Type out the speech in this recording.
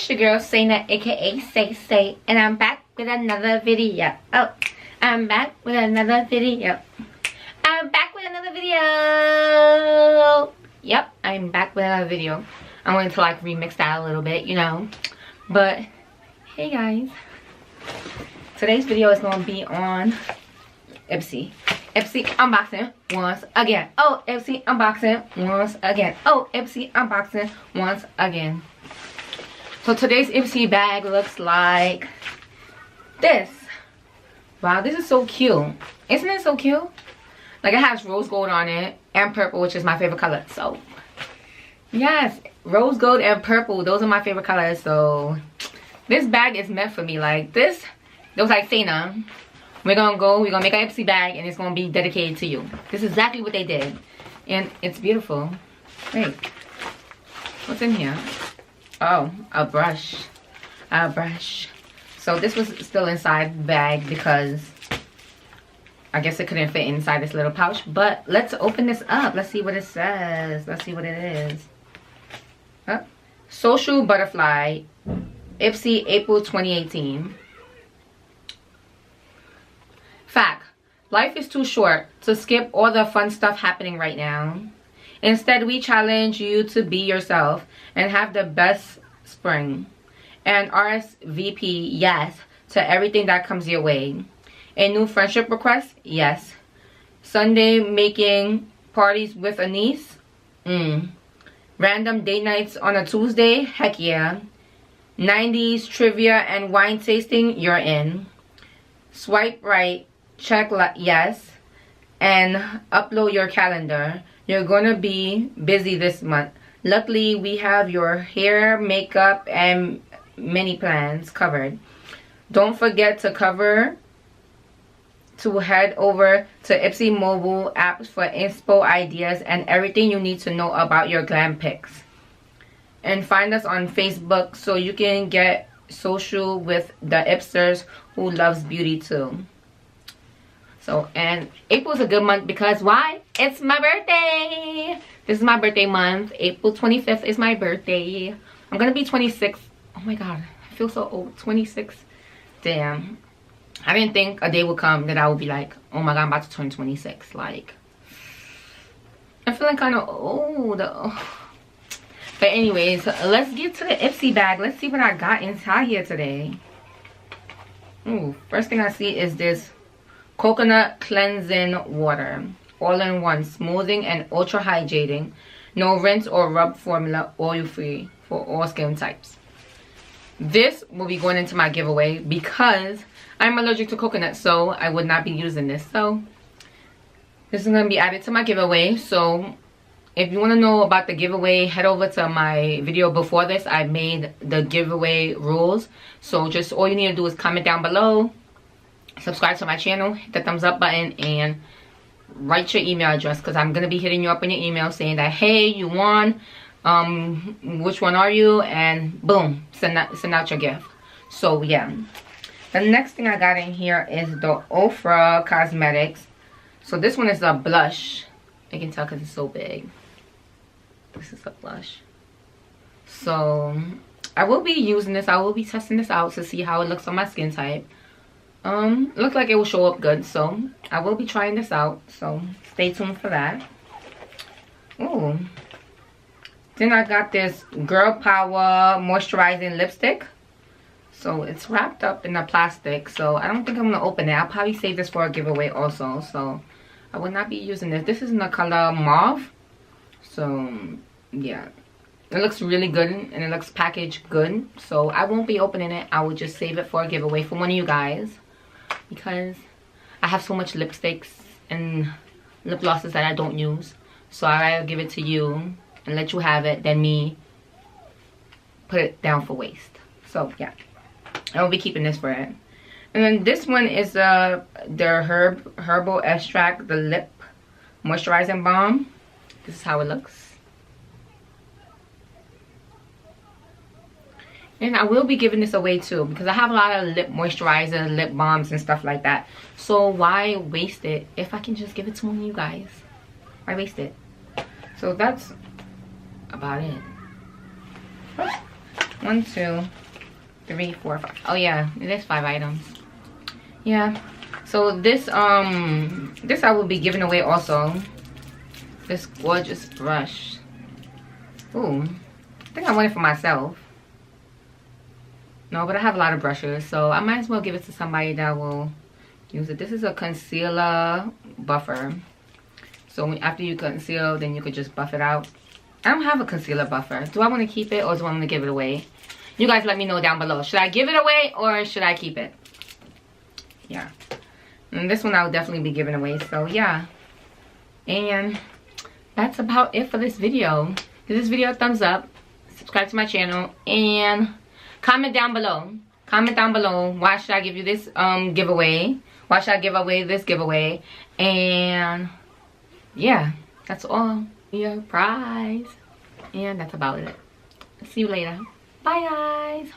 It's your girl Sayna, aka Say, and I'm back with another video. I'm back with another video. Yep, I'm back with another video. I'm going to like remix that a little bit, you know. But hey guys, today's video is going to be on IPSY unboxing once again. Oh, IPSY unboxing once again. Oh, IPSY unboxing once again. So today's IPSY bag looks like this. Wow, this is so cute. Isn't it so cute? Like, it has rose gold on it and purple, which is my favorite color. So yes, rose gold and purple, those are my favorite colors. So this bag is meant for me. Like this, it was like Sayna, we're gonna make an IPSY bag and it's gonna be dedicated to you. This is exactly what they did, and it's beautiful. Wait, what's in here? Oh, a brush. So this was still inside the bag because I guess it couldn't fit inside this little pouch. But let's open this up. Let's see what it says. Let's see what it is. Social Butterfly, IPSY, April 2018. Fact: life is too short to skip all the fun stuff happening right now. Instead, we challenge you to be yourself and have the best spring. And RSVP yes to everything that comes your way. A new friendship request? Yes. Sunday making parties with a niece? Random date nights on a Tuesday? Heck yeah. 90s trivia and wine tasting? You're in. Swipe right, check yes, and upload your calendar. You're gonna be busy this month. Luckily, we have your hair, makeup, and many plans covered. Don't forget to head over to IPSY mobile apps for inspo ideas and everything you need to know about your glam pics. And find us on Facebook so you can get social with the IPSers who loves beauty too. So, and April's a good month because why? It's my birthday. This is my birthday month. April 25th is my birthday. I'm gonna be 26. Oh my god, I feel so old. 26. Damn. I didn't think a day would come that I would be like, oh my god, I'm about to turn 26. Like, I'm feeling kind of old. But anyways, let's get to the IPSY bag. Let's see what I got inside here today. Ooh, first thing I see is this coconut cleansing water. All-in-one, smoothing and ultra hydrating. No rinse or rub formula, oil free for all skin types. This will be going into my giveaway because I'm allergic to coconut, so I would not be using this. So this is going to be added to my giveaway. So if you want to know about the giveaway, head over to my video before this. I made the giveaway rules. So just all you need to do is comment down below, subscribe to my channel, hit the thumbs up button, and write your email address because I'm going to be hitting you up in your email saying that, hey, you won. Which one are you? And boom, send out your gift. So yeah. The next thing I got in here is the Ofra Cosmetics. So this one is a blush. I can tell because it's so big. This is a blush. So I will be using this. I will be testing this out to see how it looks on my skin type. Looks like it will show up good. So I will be trying this out. So stay tuned for that. Ooh. Then I got this Girl Power Moisturizing Lipstick. So it's wrapped up in a plastic. So I don't think I'm going to open it. I'll probably save this for a giveaway also. So I will not be using this. This is in the color Mauve. So yeah. It looks really good and it looks packaged good. So I won't be opening it. I will just save it for a giveaway for one of you guys. Because I have so much lipsticks and lip glosses that I don't use. So I'd rather give it to you and let you have it than me put it down for waste. So yeah, I will be keeping this for it. And then this one is the herbal extract, the lip moisturizing balm. This is how it looks. And I will be giving this away too because I have a lot of lip moisturizer, lip balms and stuff like that. So why waste it if I can just give it to one of you guys? Why waste it? So that's about it. 1, 2, 3, 4, 5. Oh yeah, it is 5 items. Yeah. So this I will be giving away also. This gorgeous brush. Ooh, I think I want it for myself. No, but I have a lot of brushes, so I might as well give it to somebody that will use it. This is a concealer buffer. So after you conceal, then you could just buff it out. I don't have a concealer buffer. Do I want to keep it or do I want to give it away? You guys let me know down below. Should I give it away or should I keep it? Yeah. And this one I will definitely be giving away. So yeah. And that's about it for this video. Give this video a thumbs up. Subscribe to my channel. And comment down below. Comment down below. Why should I give you this giveaway? Why should I give away this giveaway? And yeah. That's all. Your prize. And that's about it. See you later. Bye guys.